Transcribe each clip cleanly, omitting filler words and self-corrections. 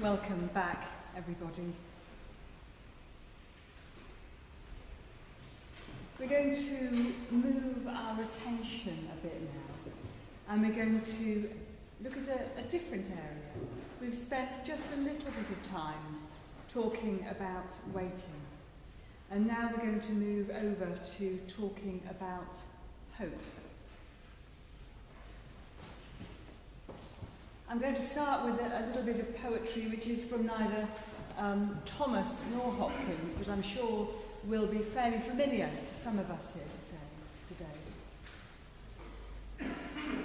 Welcome back, everybody. We're going to move our attention a bit now, and we're going to look at a different area. We've spent just a little bit of time talking about waiting, and now we're going to move over to talking about hope. I'm going to start with a little bit of poetry which is from neither Thomas nor Hopkins, but I'm sure will be fairly familiar to some of us here today.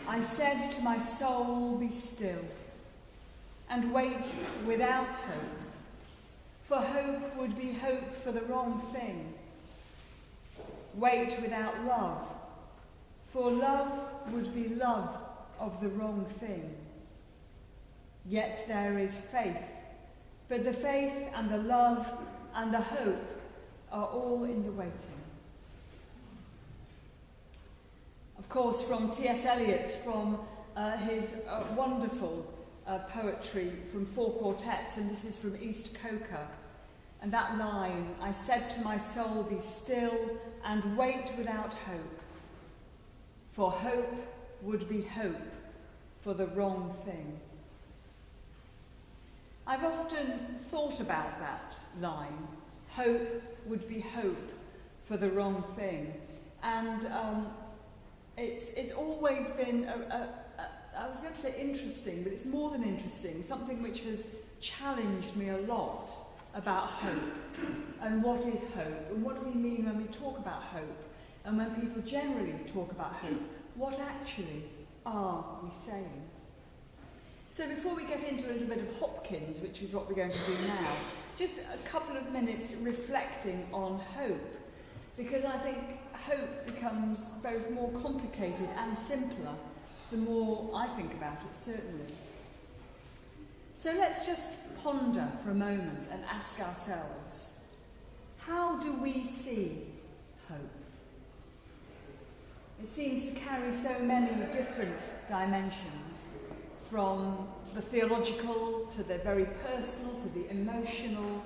I said to my soul, be still, and wait without hope, for hope would be hope for the wrong thing. Wait without love, for love would be love of the wrong thing. Yet there is faith, but the faith and the love and the hope are all in the waiting. Of course, from T.S. Eliot, from his wonderful poetry from 4 quartets, and this is from East Coker. And that line, I said to my soul, be still and wait without hope, for hope would be hope for the wrong thing. I've often thought about that line, hope would be hope for the wrong thing. And it's always been, I was going to say interesting, but it's more than interesting, something which has challenged me a lot about hope and what is hope and what do we mean when we talk about hope and when people generally talk about hope, what actually are we saying? So before we get into a little bit of Hopkins, which is what we're going to do now, just a couple of minutes reflecting on hope, because I think hope becomes both more complicated and simpler the more I think about it, certainly. So let's just ponder for a moment and ask ourselves, how do we see hope? It seems to carry so many different dimensions, from the theological to the very personal to the emotional.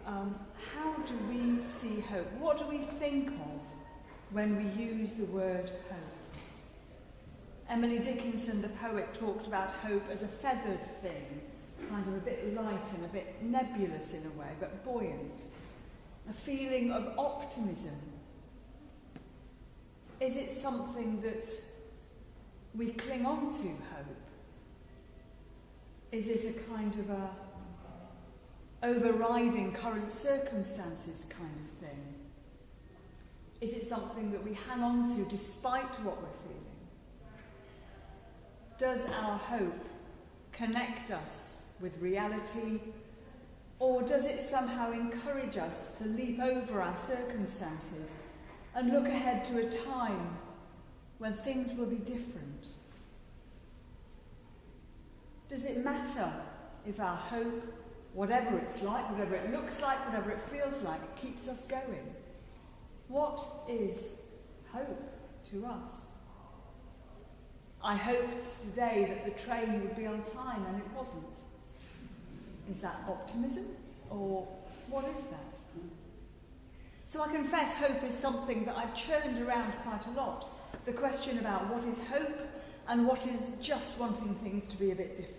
How do we see hope? What do we think of when we use the word hope? Emily Dickinson, the poet, talked about hope as a feathered thing, kind of a bit light and a bit nebulous in a way, but buoyant. A feeling of optimism. Is it something that we cling on to, hope? Is it a kind of a overriding current circumstances kind of thing? Is it something that we hang on to despite what we're feeling? Does our hope connect us with reality, or does it somehow encourage us to leap over our circumstances and look ahead to a time when things will be different? Does it matter if our hope, whatever it's like, whatever it looks like, whatever it feels like, keeps us going? What is hope to us? I hoped today that the train would be on time and it wasn't. Is that optimism, or what is that? So I confess hope is something that I've churned around quite a lot. The question about what is hope and what is just wanting things to be a bit different.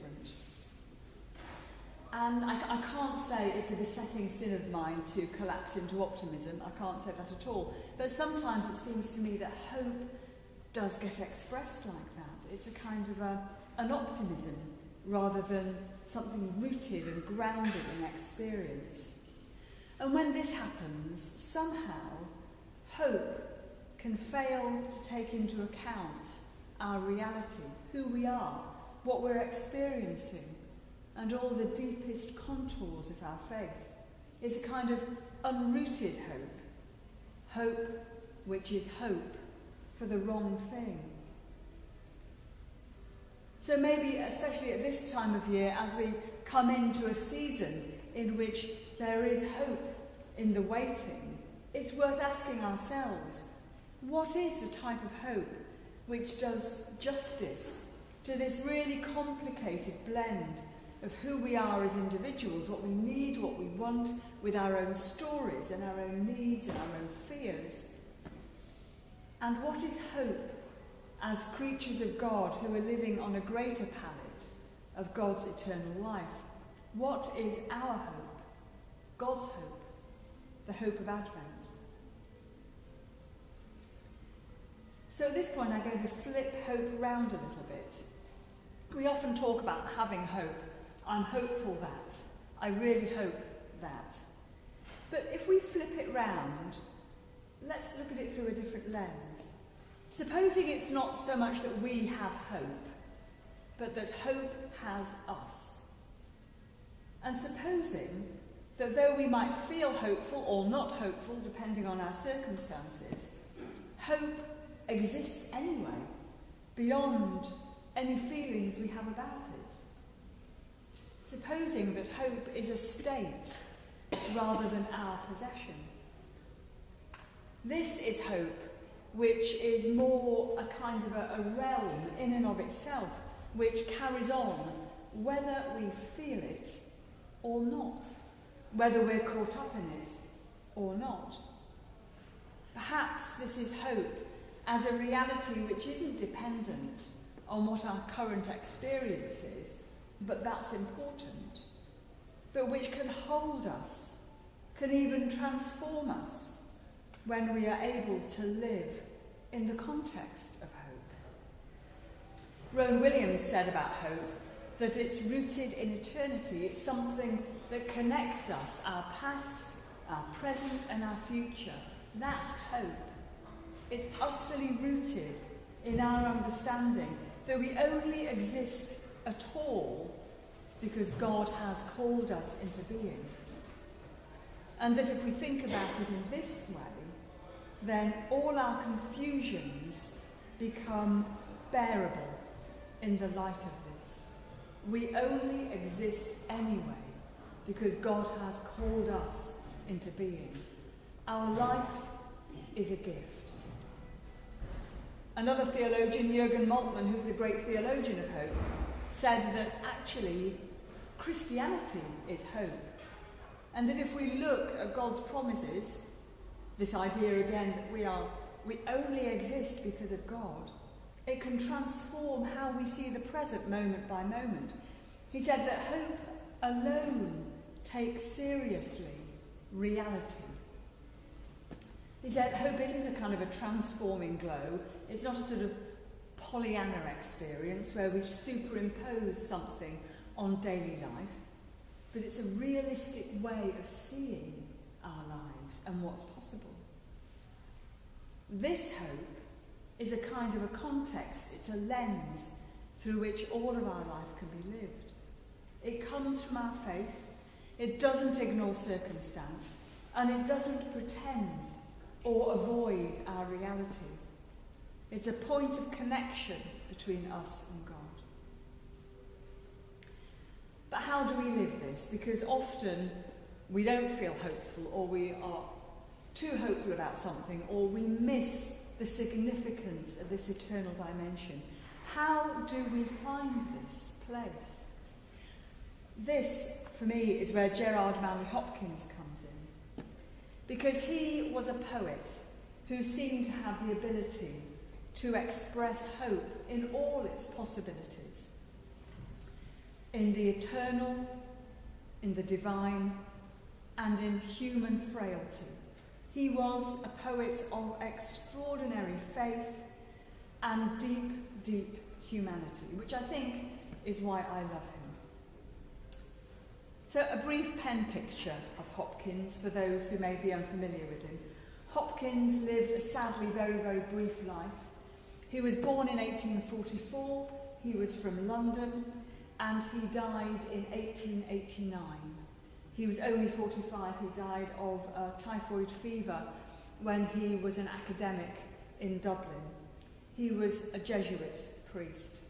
And I can't say it's a besetting sin of mine to collapse into optimism. I can't say that at all. But sometimes it seems to me that hope does get expressed like that. It's a kind of an optimism rather than something rooted and grounded in experience. And when this happens, somehow hope can fail to take into account our reality, who we are, what we're experiencing, and all the deepest contours of our faith. It's a kind of unrooted hope, hope which is hope for the wrong thing. So maybe, especially at this time of year, as we come into a season in which there is hope in the waiting, it's worth asking ourselves, what is the type of hope which does justice to this really complicated blend of who we are as individuals, what we need, what we want, with our own stories and our own needs and our own fears. And what is hope as creatures of God who are living on a greater palette of God's eternal life? What is our hope? God's hope, the hope of Advent. So at this point I'm going to flip hope around a little bit. We often talk about having hope. I'm hopeful that. I really hope that. But if we flip it round, let's look at it through a different lens. Supposing it's not so much that we have hope, but that hope has us. And supposing that though we might feel hopeful or not hopeful, depending on our circumstances, hope exists anyway, beyond any feelings we have about it. Supposing that hope is a state rather than our possession. This is hope, which is more a kind of a realm in and of itself, which carries on whether we feel it or not, whether we're caught up in it or not. Perhaps this is hope as a reality which isn't dependent on what our current experience is, but that's important, but which can hold us, can even transform us when we are able to live in the context of hope. Rowan Williams said about hope that it's rooted in eternity. It's something that connects us, our past, our present and our future. That's hope. It's utterly rooted in our understanding that we only exist at all because God has called us into being. And that if we think about it in this way, then all our confusions become bearable in the light of this. We only exist anyway because God has called us into being. Our life is a gift. Another theologian, Jürgen Moltmann, who's a great theologian of hope, said that actually Christianity is hope. And that if we look at God's promises, this idea again that we only exist because of God, it can transform how we see the present moment by moment. He said that hope alone takes seriously reality. He said hope isn't a kind of a transforming glow. It's not a sort of Pollyanna experience where we superimpose something on daily life, but it's a realistic way of seeing our lives and what's possible. This hope is a kind of a context, it's a lens through which all of our life can be lived. It comes from our faith, it doesn't ignore circumstance, and it doesn't pretend or avoid our reality. It's a point of connection between us and God. But how do we live this? Because often we don't feel hopeful, or we are too hopeful about something, or we miss the significance of this eternal dimension. How do we find this place? This, for me, is where Gerard Manley Hopkins comes in. Because he was a poet who seemed to have the ability to express hope in all its possibilities. In the eternal, in the divine, and in human frailty. He was a poet of extraordinary faith and deep, deep humanity, which I think is why I love him. So a brief pen picture of Hopkins for those who may be unfamiliar with him. Hopkins lived a sadly very, very brief life. He was born in 1844, he was from London, and he died in 1889. He was only 45, he died of typhoid fever when he was an academic in Dublin. He was a Jesuit priest.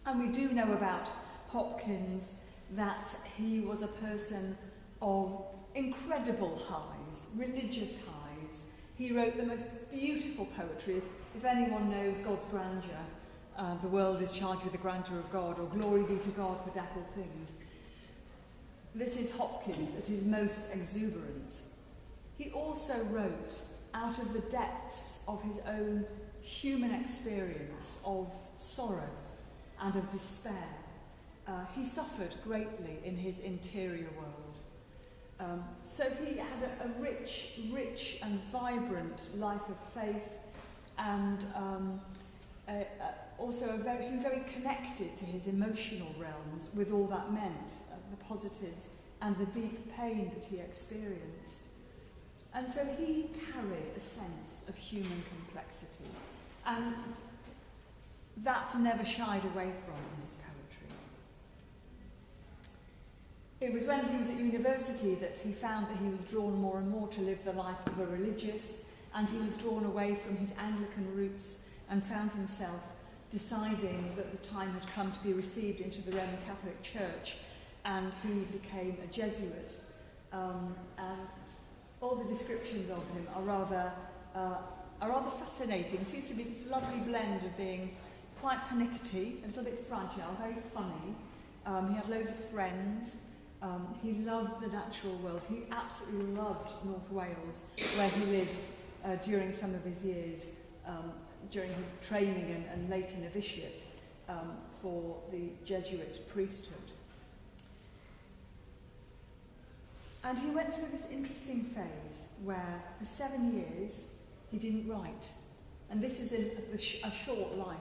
And we do know about Hopkins that he was a person of incredible highs, religious highs. He wrote the most beautiful poetry. If anyone knows God's Grandeur, the world is charged with the grandeur of God, or glory be to God for dappled things. This is Hopkins at his most exuberant. He also wrote out of the depths of his own human experience of sorrow and of despair. He suffered greatly in his interior world. So he had a rich and vibrant life of faith, and also he was very connected to his emotional realms with all that meant, the positives and the deep pain that he experienced. And so he carried a sense of human complexity, and that's never shied away from in his poetry. It was when he was at university that he found that he was drawn more and more to live the life of a religious, and he was drawn away from his Anglican roots and found himself deciding that the time had come to be received into the Roman Catholic Church, and he became a Jesuit. And all the descriptions of him are rather fascinating. It seems to be this lovely blend of being quite pernickety, a little bit fragile, very funny. He had loads of friends. He loved the natural world. He absolutely loved North Wales, where he lived during some of his years, during his training and later novitiate for the Jesuit priesthood. And he went through this interesting phase where for 7 years he didn't write. And this was a short life.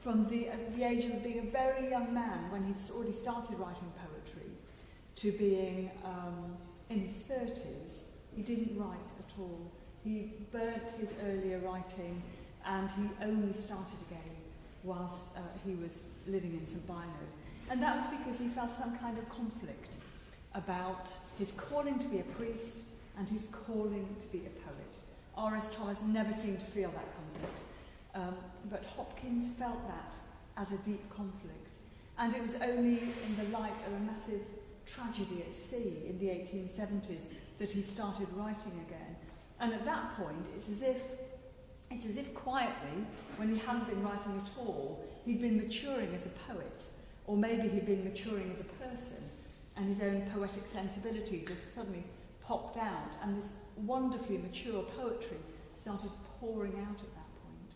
From the age of being a very young man, when he'd already started writing poetry, to being in his 30s, he didn't write at all. He burnt his earlier writing, and he only started again whilst he was living in St. Bynard. And that was because he felt some kind of conflict about his calling to be a priest and his calling to be a poet. R.S. Thomas never seemed to feel that conflict, but Hopkins felt that as a deep conflict. And it was only in the light of a massive tragedy at sea in the 1870s that he started writing again. And at that point, it's as if quietly, when he hadn't been writing at all, he'd been maturing as a poet, or maybe he'd been maturing as a person, and his own poetic sensibility just suddenly popped out, and this wonderfully mature poetry started pouring out at that point.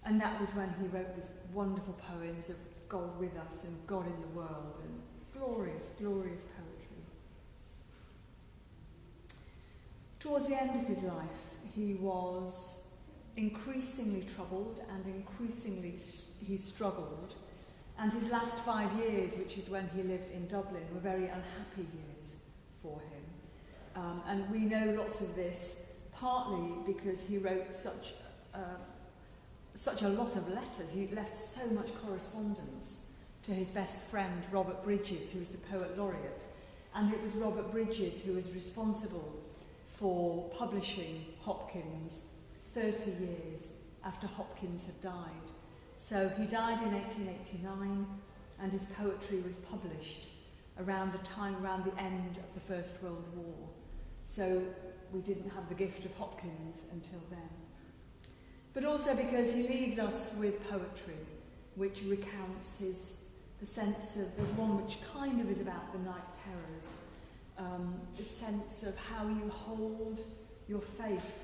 And that was when he wrote these wonderful poems of God with us and God in the world, and glorious, glorious poetry. Towards the end of his life, he was increasingly troubled, and increasingly he struggled. And his last 5 years, which is when he lived in Dublin, were very unhappy years for him. And we know lots of this partly because he wrote such a lot of letters. He left so much correspondence to his best friend, Robert Bridges, who was the poet laureate. And it was Robert Bridges who was responsible for publishing Hopkins 30 years after Hopkins had died. So he died in 1889, and his poetry was published around the end of the First World War. So we didn't have the gift of Hopkins until then. But also because he leaves us with poetry, which recounts the sense of, there's one which kind of is about the night terrors, the sense of how you hold your faith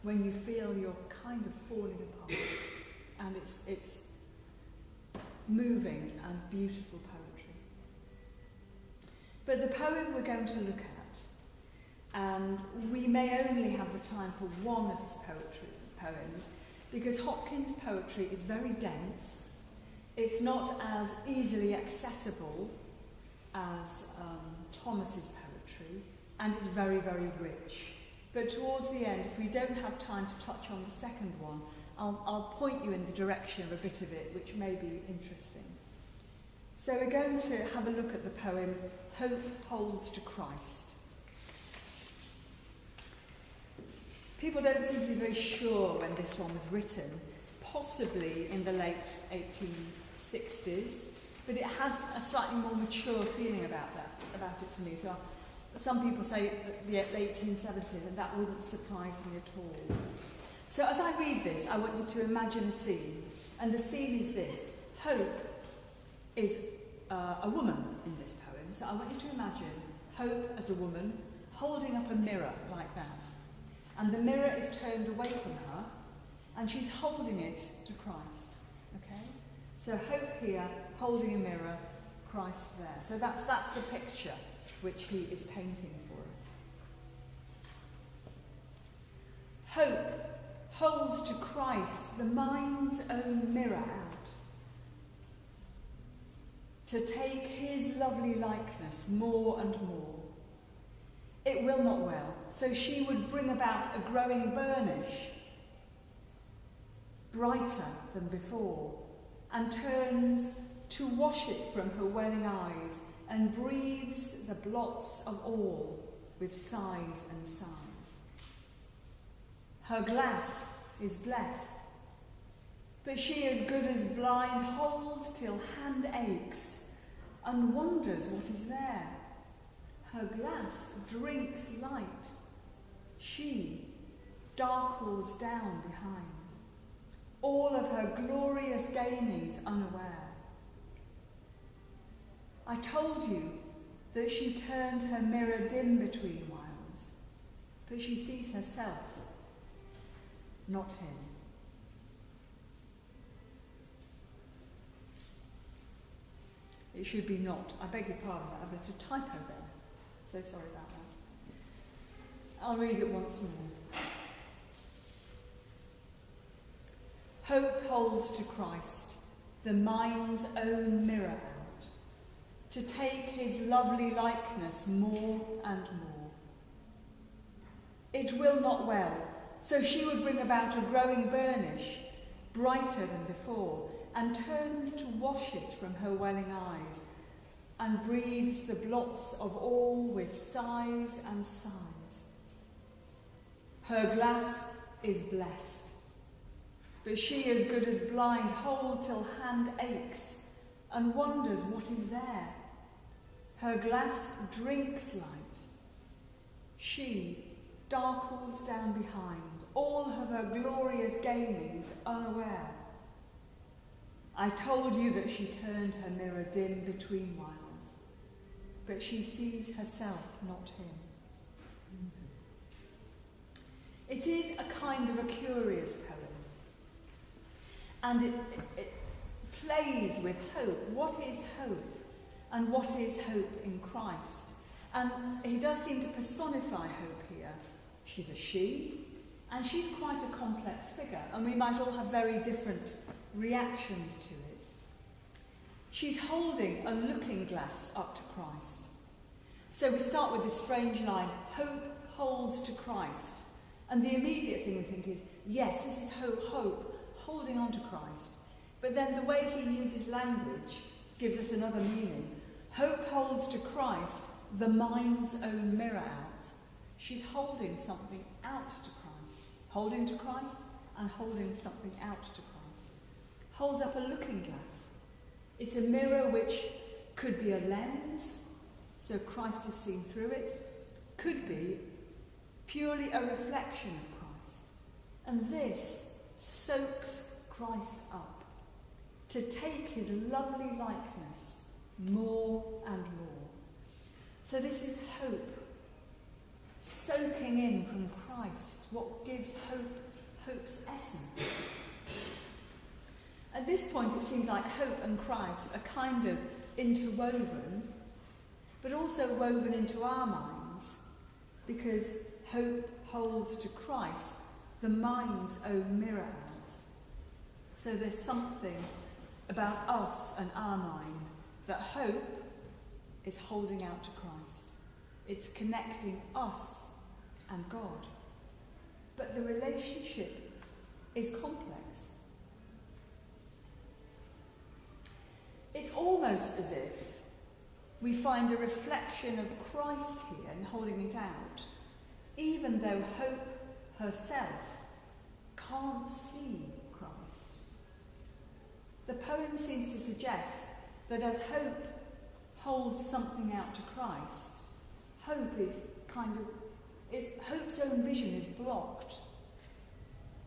when you feel you're kind of falling apart. And it's moving and beautiful poetry. But the poem we're going to look at, and we may only have the time for one of his poems, because Hopkins' poetry is very dense. It's not as easily accessible as Thomas's poetry, and it's very, very rich. But towards the end, if we don't have time to touch on the second one, I'll point you in the direction of a bit of it, which may be interesting. So we're going to have a look at the poem, Hope Holds to Christ. People don't seem to be very sure when this one was written, possibly in the late 1860s, but it has a slightly more mature feeling about it to me. So some people say the late 1870s, and that wouldn't surprise me at all. So as I read this, I want you to imagine a scene. And the scene is this. Hope is a woman in this poem. So I want you to imagine Hope as a woman holding up a mirror like that. And the mirror is turned away from her, and she's holding it to Christ. Okay? So Hope here, holding a mirror, Christ there. So that's the picture which he is painting for us. Hope holds to Christ the mind's own mirror out, to take his lovely likeness more and more. It will not well, so she would bring about a growing burnish, brighter than before, and turns to wash it from her welling eyes, and breathes the blots of all with sighs and sighs. Her glass is blessed, but she as good as blind holds till hand aches, and wonders what is there. Her glass drinks light, she darkles down behind, all of her glorious gamings unaware. I told you that she turned her mirror dim between whiles, but she sees herself, not him. It should be not. I beg your pardon, I've left a typo there. So sorry about that. I'll read it once more. Hope holds to Christ the mind's own mirror out, to take his lovely likeness more and more. It will not well, so she would bring about a growing burnish, brighter than before, and turns to wash it from her welling eyes, and breathes the blots of all with sighs and sighs. Her glass is blessed, but she as good as blind hold till hand aches, and wonders what is there. Her glass drinks light, she darkles down behind, all of her glorious gamings unaware. I told you that she turned her mirror dim between whiles, but she sees herself, not him. It is a kind of a curious poem, and it plays with hope. What is hope, and what is hope in Christ? And he does seem to personify hope here. She's a she, and she's quite a complex figure, and we might all have very different reactions to it. She's holding a looking glass up to Christ. So we start with this strange line, hope holds to Christ. And the immediate thing we think is, yes, this is hope holding on to Christ. But then the way he uses language gives us another meaning. Hope holds to Christ the mind's own mirror out. She's holding something out to Christ. Holding to Christ and holding something out to Christ. Holds up a looking glass. It's a mirror which could be a lens, so Christ is seen through it, could be purely a reflection of Christ. And this soaks Christ up to take his lovely likeness more and more. So this is hope, soaking in from Christ, what gives hope's essence. At this point it seems like hope and Christ are kind of interwoven, but also woven into our minds, because hope holds to Christ the mind's own mirror out. So there's something about us and our mind that hope is holding out to Christ. It's connecting us and God. But the relationship is complex. It's almost as if we find a reflection of Christ here in holding it out, even though hope herself can't see Christ. The poem seems to suggest that as hope holds something out to Christ, hope's own vision is blocked.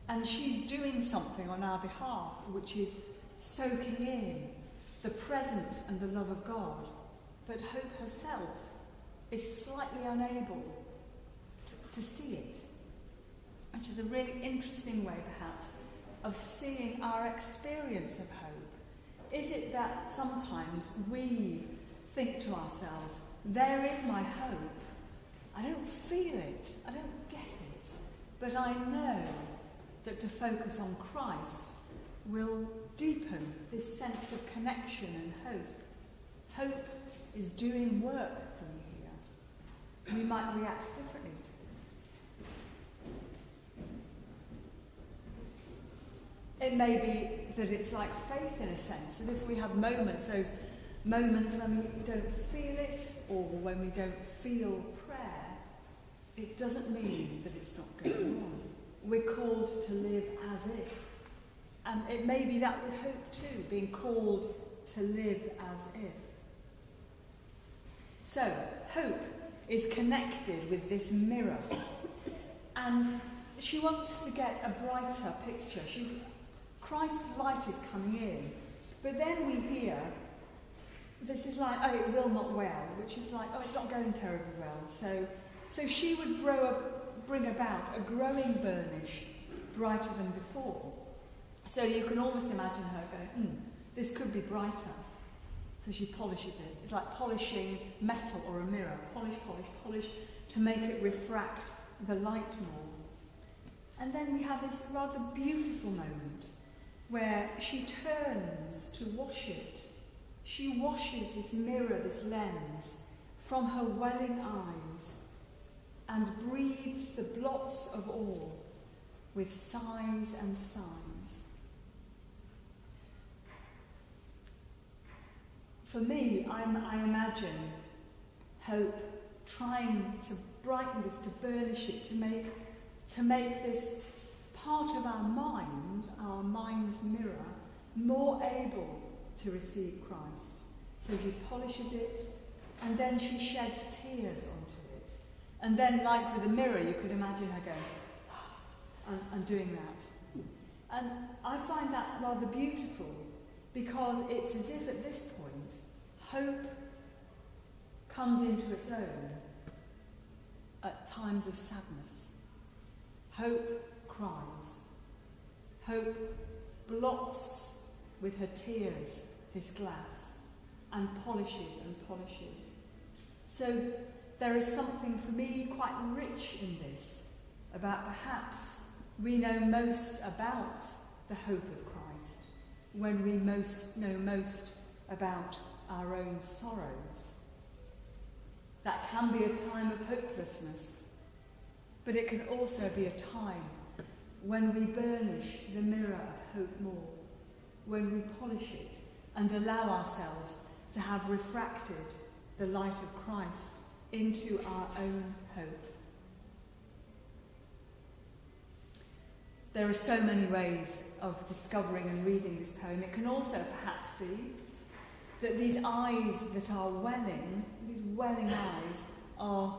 And she's doing something on our behalf, which is soaking in the presence and the love of God. But hope herself is slightly unable to see it, which is a really interesting way, perhaps, of seeing our experience of hope. Is it that sometimes we think to ourselves, there is my hope, I don't feel it, I don't get it, but I know that to focus on Christ will deepen this sense of connection and hope. Hope is doing work for me here. We might react differently to this. It may be that it's like faith in a sense, that if we have moments, those moments when we don't feel it, or when we don't feel prayer, it doesn't mean that it's not going on. We're called to live as if. And it may be that with hope too, being called to live as if. So, hope is connected with this mirror. And she wants to get a brighter picture. Christ's light is coming in. But then we hear this is like, oh, it will not well, which is like, oh, it's not going terribly well. So she would bring about a growing burnish brighter than before. So you can almost imagine her going, this could be brighter. So she polishes it. It's like polishing metal or a mirror. Polish, polish, polish to make it refract the light more. And then we have this rather beautiful moment where she turns to wash it. She washes this mirror, this lens, from her welling eyes and breathes the blots of all with sighs and signs. For me, I imagine hope trying to brighten this, to burnish it, to make this part of our mind's mirror, more able to receive Christ. So she polishes it, and then she sheds tears onto it. And then, like with a mirror, you could imagine her going, and doing that. And I find that rather beautiful, because it's as if at this point, hope comes into its own at times of sadness. Hope cries. Hope blots with her tears this glass and polishes and polishes. So there is something for me quite rich in this, about perhaps we know most about the hope of Christ when we know most about our own sorrows. That can be a time of hopelessness, but it can also be a time when we burnish the mirror of hope more, when we polish it and allow ourselves to have refracted the light of Christ into our own hope. There are so many ways of discovering and reading this poem. It can also perhaps be that these eyes that are welling, these welling eyes, are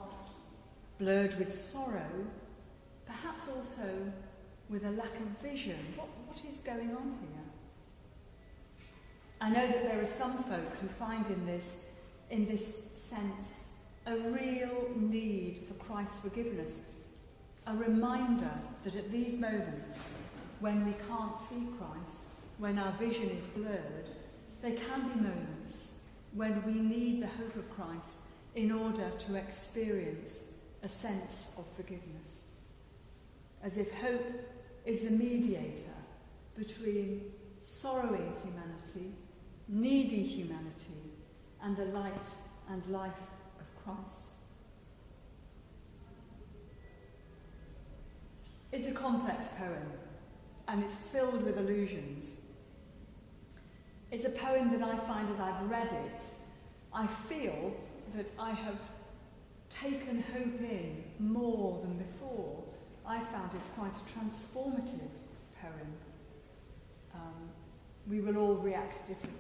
blurred with sorrow, perhaps also with a lack of vision. What is going on here? I know that there are some folk who find in this sense, a real need for Christ's forgiveness, a reminder that at these moments, when we can't see Christ, when our vision is blurred, there can be moments when we need the hope of Christ in order to experience a sense of forgiveness. As if hope is the mediator between sorrowing humanity, needy humanity, and the light and life of Christ. It's a complex poem, and it's filled with allusions. It's a poem that I find as I've read it, I feel that I have taken hope in more than before. I found it quite a transformative poem. We will all react differently.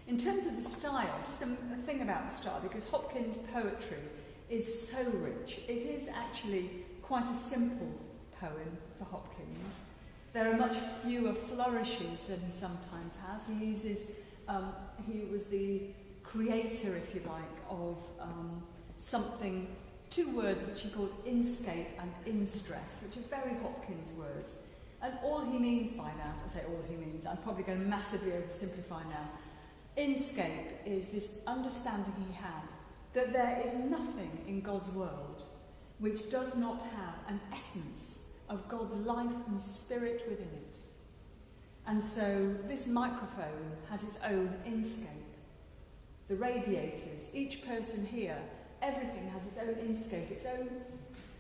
In terms of the style, just a thing about the style, because Hopkins' poetry is so rich. It is actually quite a simple poem for Hopkins, There are much fewer flourishes than he sometimes has. He uses, he was the creator, if you like, of something, two words which he called inscape and instress, which are very Hopkins words. And all he means by that, I say all he means, I'm probably going to massively oversimplify now. Inscape is this understanding he had that there is nothing in God's world which does not have an essence of God's life and spirit within it. And so this microphone has its own inscape. The radiators, each person here, everything has its own inscape, its own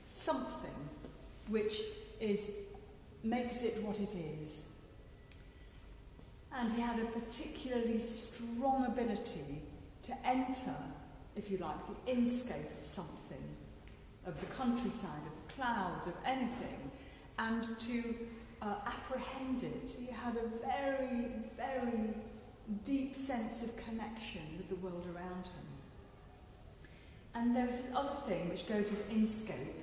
something which makes it what it is. And he had a particularly strong ability to enter, if you like, the inscape of something, of the countryside, of the clouds, of anything, and to apprehend it. He had a very, very deep sense of connection with the world around him. And there's this other thing which goes with inscape,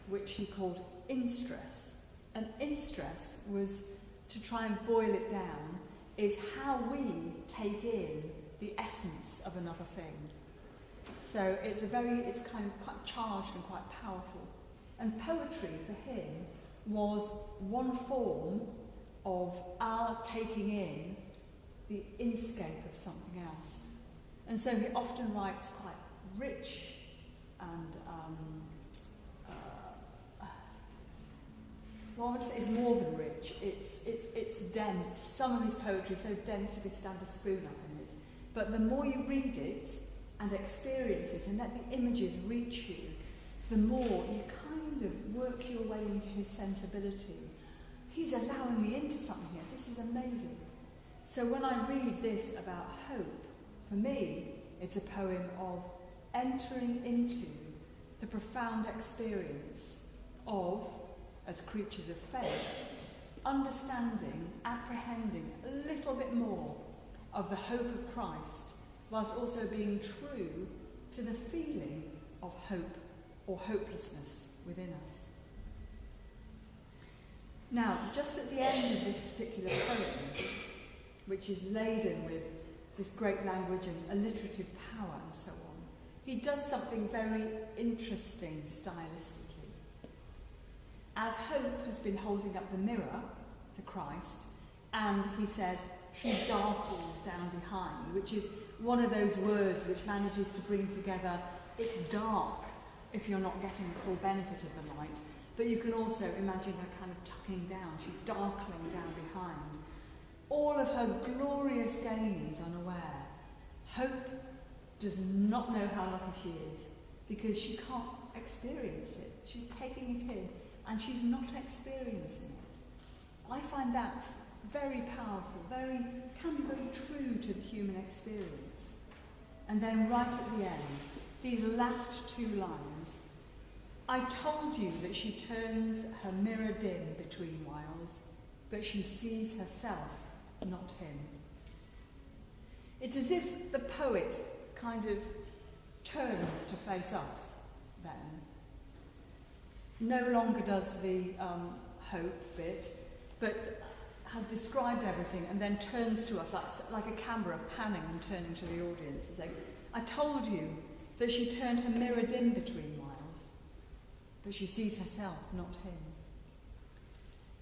which he called instress. And instress was, to try and boil it down, is how we take in the essence of another thing. So it's kind of quite charged and quite powerful. And poetry for him was one form of our taking in the inscape of something else. And so he often writes quite rich and well, I would say it's more than rich. It's dense. Some of his poetry is so dense you could stand a spoon up in it. But the more you read it and experience it and let the images reach you, the more you kind of work your way into his sensibility. He's allowing me into something here. This is amazing. So when I read this about hope, for me, it's a poem of entering into the profound experience of, as creatures of faith, understanding, apprehending a little bit more of the hope of Christ, whilst also being true to the feeling of hope or hopelessness within us. Now, just at the end of this particular poem, which is laden with this great language and alliterative power and so on, he does something very interesting stylistically. As hope has been holding up the mirror to Christ, and he says, she darkles down behind, which is one of those words which manages to bring together, it's dark if you're not getting the full benefit of the light, but you can also imagine her kind of tucking down, she's darkling down behind. All of her glorious gains unaware. Hope does not know how lucky she is, because she can't experience it. She's taking it in, and she's not experiencing it. I find that very powerful, can be very true to the human experience. And then right at the end, these last two lines, I told you that she turns her mirror dim between whiles, but she sees herself, not him. It's as if the poet kind of turns to face us then. No longer does the hope bit, but has described everything and then turns to us like a camera panning and turning to the audience and saying, I told you that she turned her mirror dim between whiles, but she sees herself, not him.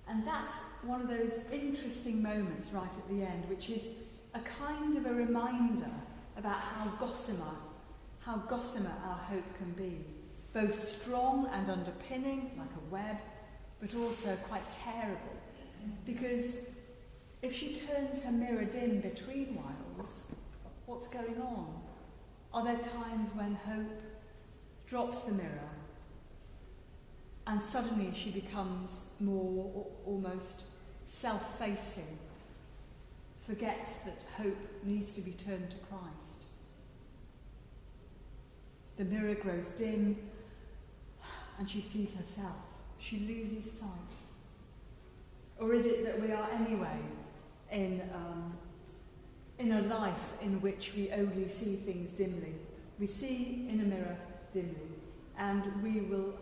And that's one of those interesting moments right at the end, which is a kind of a reminder about how gossamer our hope can be, both strong and underpinning, like a web, but also quite terrible. Because if she turns her mirror dim between whiles, what's going on? Are there times when hope drops the mirror and suddenly she becomes more almost self-facing, forgets that hope needs to be turned to Christ? The mirror grows dim and she sees herself. She loses sight. Or is it that we are anyway in a life in which we only see things dimly? We see in a mirror dimly, and we will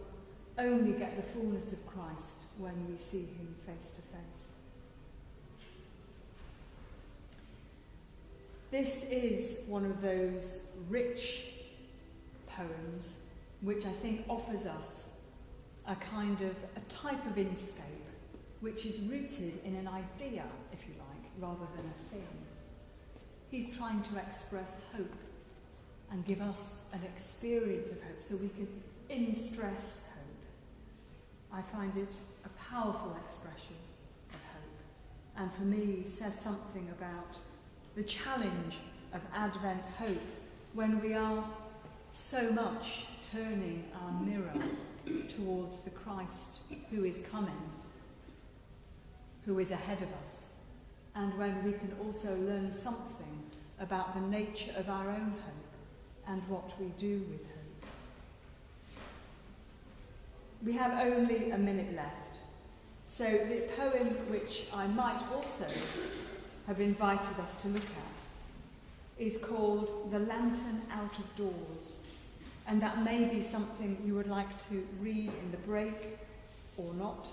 only get the fullness of Christ when we see him face to face. This is one of those rich poems which I think offers us a type of inscape which is rooted in an idea, if you like, rather than a thing. He's trying to express hope and give us an experience of hope so we can in-stress hope. I find it a powerful expression of hope, and for me says something about the challenge of Advent hope when we are so much turning our mirror towards the Christ who is coming, who is ahead of us, and when we can also learn something about the nature of our own hope and what we do with hope. We have only a minute left, so the poem which I might also have invited us to look at is called The Lantern Out of Doors, and that may be something you would like to read in the break or not.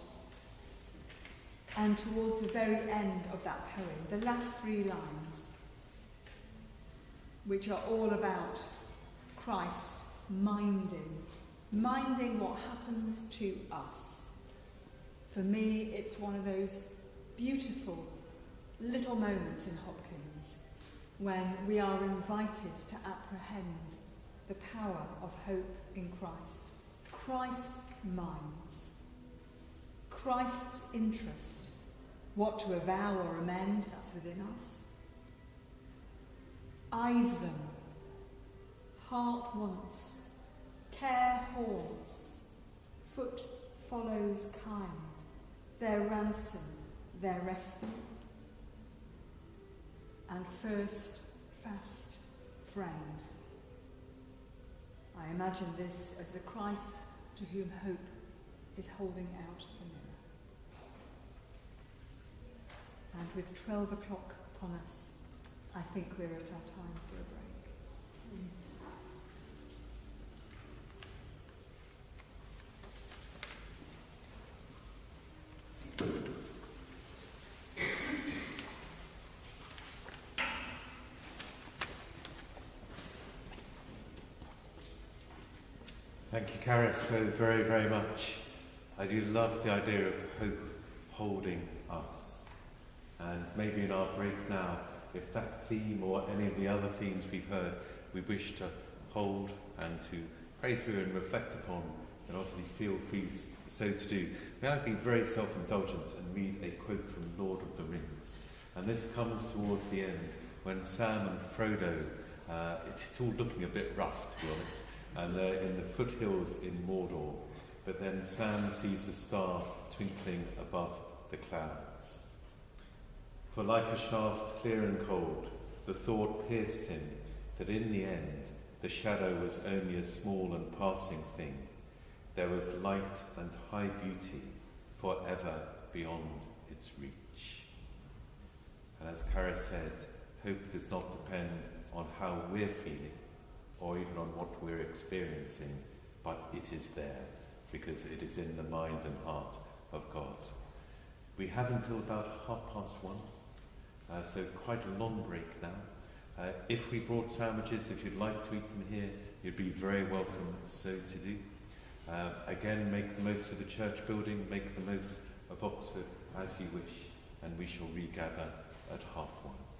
And towards the very end of that poem, the last 3 lines, which are all about Christ minding what happens to us. For me, it's one of those beautiful little moments in Hopkins when we are invited to apprehend the power of hope in Christ. Christ minds. Christ's interest. What to avow or amend, that's within us. Eyes them. Heart wants. Care haunts. Foot follows kind. Their ransom, their rescue. And first, fast friend. I imagine this as the Christ to whom hope is holding out the mirror. And with 12 o'clock upon us, I think we're at our time for a break. Thank you, Carys, so very, very much. I do love the idea of hope holding us. And maybe in our break now, if that theme or any of the other themes we've heard, we wish to hold and to pray through and reflect upon, then obviously feel free so to do. May I be very self-indulgent and read a quote from Lord of the Rings. And this comes towards the end, when Sam and Frodo, it's all looking a bit rough, to be honest, and they're in the foothills in Mordor, but then Sam sees the star twinkling above the clouds. For like a shaft clear and cold, the thought pierced him that in the end the shadow was only a small and passing thing. There was light and high beauty forever beyond its reach. And as Carys said, hope does not depend on how we're feeling, or even on what we're experiencing, but it is there, because it is in the mind and heart of God. We have until about 1:30, so quite a long break now. If we brought sandwiches, if you'd like to eat them here, you'd be very welcome so to do. Again, make the most of the church building, make the most of Oxford as you wish, and we shall regather at 1:30.